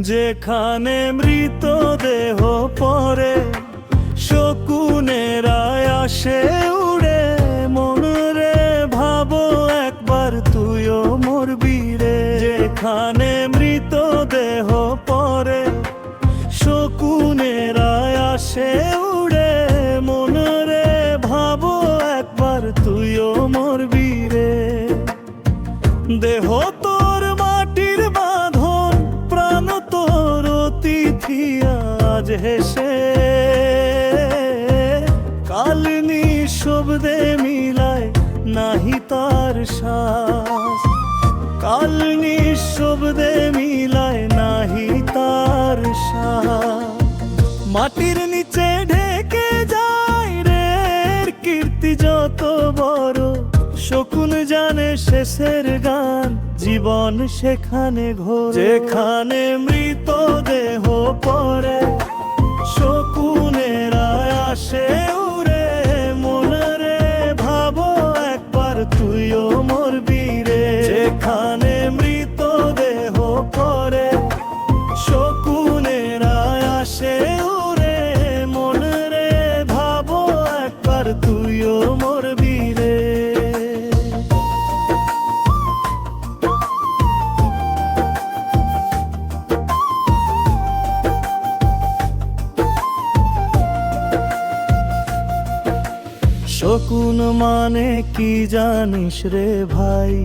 যেখানে মৃতদেহ পড়ে শকুনেরা আসে উড়ে, মনরে ভাবো একবার তুইও মরবি রে। যেখানে মৃতদেহ পড়ে শকুনেরা আসে উড়ে, মনরে ভাবো একবার তুইও মরবি রে। দেহ তোর মাটির বাঁধন, প্রাণ তোর অতিথি আজ হেসে, কাল নিঃশব্দে মিলায় নাহি তার শ্বাস, কাল নিঃশব্দে মিলায় নাহি তার শ্বাস। মাটির নিচে ঢেকে যায় রে কীর্তি যত বড়, শকুন জানে শেষের গান, জীবন সেখানে ঘোর। যেখানে মৃতদেহ পড়ে শকুনেরা আসে উড়ে, মনরে ভাবো একবার তুইও মরবি রে। যেখানে মৃতদেহ পড়ে শকুনেরা আসে উড়ে, মনরে ভাবো একবার তুইও মরবি রে। শকুন মানে কি জানিস রে ভাই?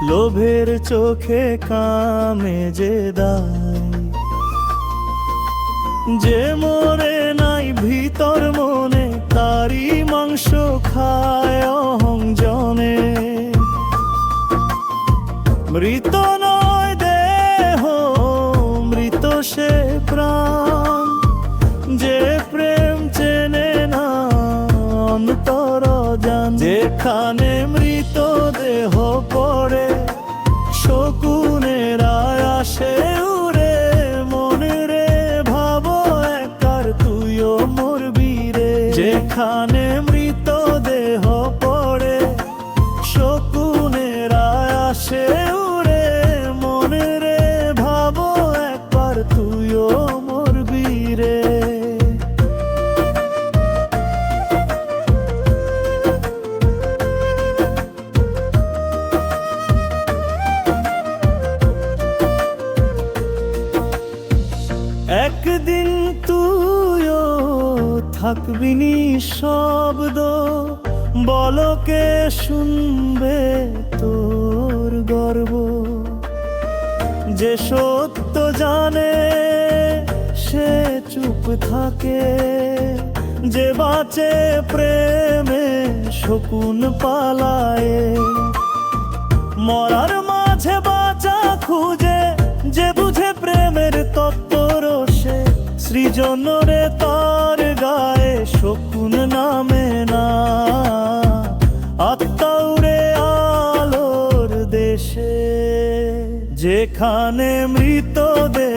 লোভের চোখে কামে যে দায়, যে মরে নাই ভিতর মনে তারই মাংস খায় অহংজনে। মৃত নয় দেহ, মৃত সে প্রাণ, যে প্রেম চেনে না অন্তর জান। যেখানে মৃতদেহ পড়ে শকুনেরা আসে উড়ে, মনরে ভাবো একবার তুইও মরবি রে। যেখানে মৃতদেহ পড়ে শকুনেরা আসে উড়ে, মনরে ভাবো একবার তুইও মরবি রে। একদিন তুইও থাকবি নিঃশব্দ, বলকে শুনবে তোর গর্ব। যে সত্য জানে সে চুপ থাকে, যে বাঁচে প্রেমে শকুন পালায়। মরার মাঝে বাঁচা খুঁজে যে বুঝে প্রেমের তত্ত্ব রসে, সৃজন রে তার গায়ে শকুন নামে না। আত্মা উড়ে আলোর দেশে, যেখানে মৃতদেহ